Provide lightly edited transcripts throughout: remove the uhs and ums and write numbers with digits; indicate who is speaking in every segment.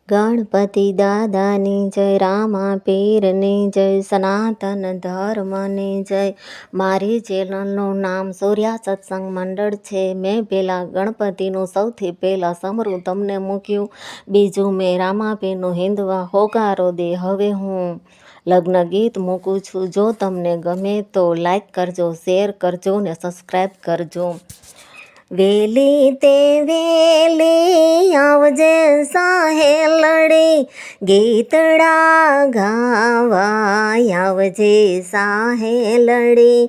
Speaker 1: ગણપતિ દાદાની જય, રામા પીરની જય, સનાતન ધર્મની જય. મારી ચેનલનું નામ સૂર્યા સત્સંગ મંડળ છે. મેં પહેલાં ગણપતિનું સૌથી પહેલાં સમરું તમને મૂક્યું, બીજું મેં રામાપીરનું હિન્દવા હોકારો દે. હવે હું લગ્ન ગીત મૂકું છું. જો તમને ગમે તો લાઈક કરજો, શેર કરજો ને સબસ્ક્રાઈબ કરજો. વેલી તે વેલી આવજે સાહેલડી, ગીતડા ગાવા આવજે સાહેલડી.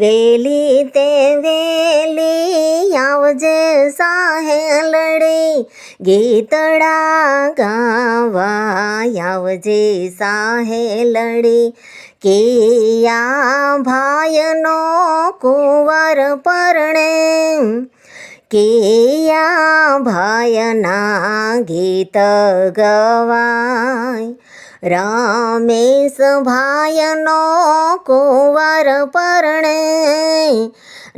Speaker 1: વેલી તે વેલી આવજે સાહેલડી, ગીતડા ગાવા આવજે સાહેલડી. કિયા ભાઈનો કુંવર પરણે, કિયા ભાઈના ગીત ગવાય. રમેશ ભાઈનો કુંવર પરણે,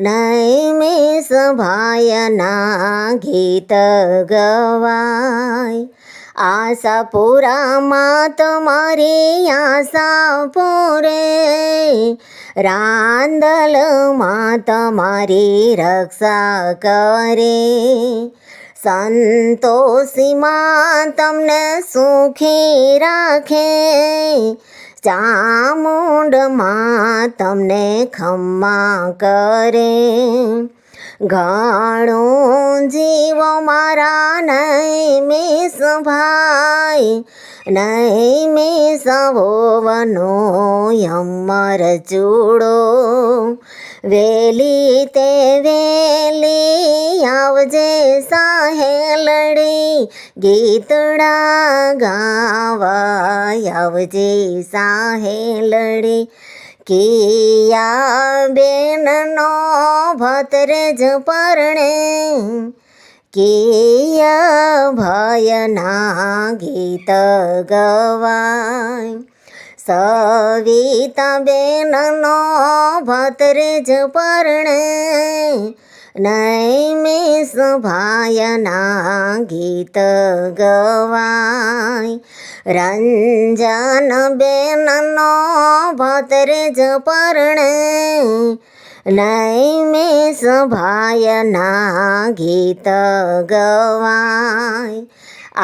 Speaker 1: નૈમેશ ભાઈના ગીત ગવાય. આશાપુરામાં તમારી આશા પૂરે, રાંદલમાં તમારી રક્ષા કરે. સંતોષીમાં તમને સુખી રાખે, ચામુંડમાં તમને ખમ્મા કરે. ઘણું જીવો મારા નૈમેશ ભાઈ, નૈમેશ વોવનો અમર ચૂડો. વેલી તે વેલી આવજે સાહેલડી, ગીતડા ગાવા આવજે સાહેલડી. કિયા બેનનો ભત્રેજ પરણે, કિયા ભાઈના ગીત ગવાય. સવિતા બેનનો ભત્રેજ પરણે, નૈમેશ ભાઈના ગીત ગવાય. રંજન બેનનો ભત્રેજ પરણે, નૈમેશ ભાઈના ગીત ગવાય.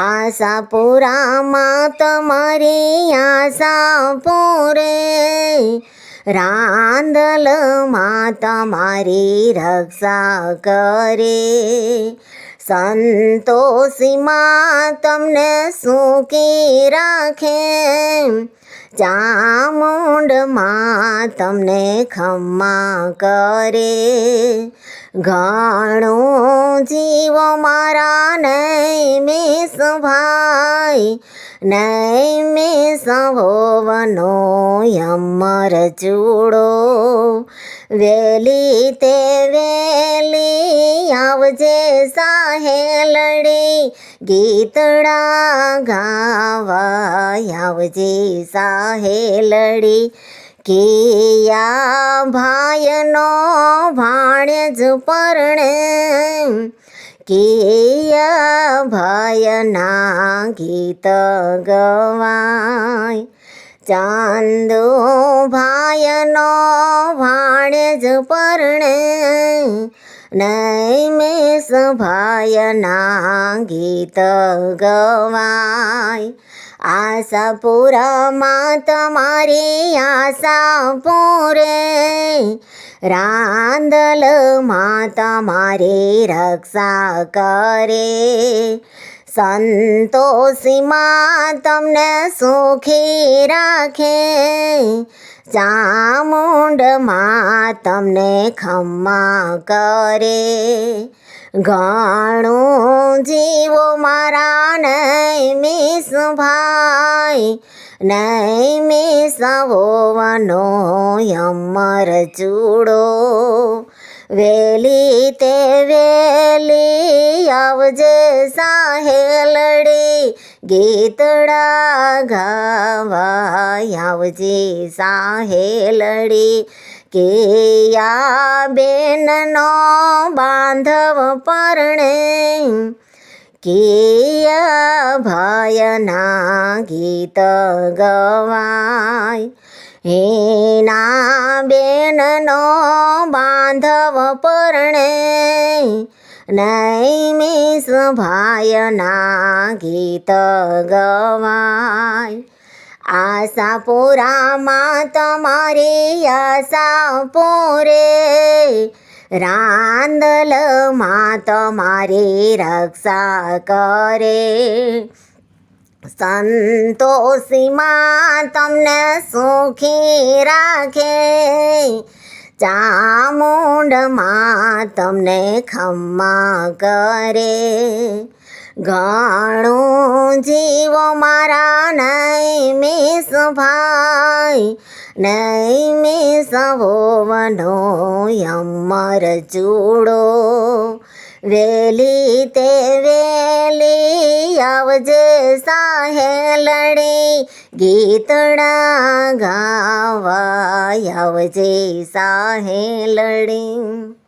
Speaker 1: આશાપુરામાં તમારી આશા પૂરે, રાંદલમાં તમારી રક્ષા કરે. સંતોષીમાં તમને સુખી રાખે, ચામુંડમાં તમને ખમ્મા કરે. ઘણું જીવો મારા નૈમેશ ભાઈ, નૈમેશ વોવનો અમર ચૂડો. વેલી તે વેલી આવજે સાહેલડી, ગીતડા ગાવા આવજે સાહેલડી. કિયા ભાઈનો ભાણેજ પરણે, કિયા ભાઈના ગીત ગવાય. ચાંદો ભાઈનો ભાણેજ પરણે, નૈમેશ ભાઈના ગીત ગવાય. આશાપુરામાં તમારી આશા પૂરે, રાંદલમાં તમારી રક્ષા કરે. સંતોષીમાં તમને સુખી રાખે, ચામુંડમાં તમને ખમ્મા કરે. ઘણું જીવો મારા નૈમેશ ભાઈ, નૈમેશ વોવનો અમર ચૂડો. વેલી તે વેલી આવજે સાહેલડી, ગીતડા ગાવા આવજે સાહેલડી. કિયા બેનનો બાંધવ પરણે, કિયા ભાઈ ભાયના ગીત ગવાય હેના બેનનો બાંધવ પરણે નૈમિષ ભાયના ગીત ગવાય આશાપુરામાં તમારી આશા પૂરે રાંદલમાં તમારી રક્ષા કરે સંતોષીમાં તમને સુખી રાખે ચામુંડમાં તમને ખમ્મા કરે ઘણું જીવો મારા નૈમિષ ભાઈ નૈમિષ હોવનો અમર ચૂડો વેલી તે વેલી આવજે સાહેલડી ગીતડા ગાવા આવજે સાહેલડી.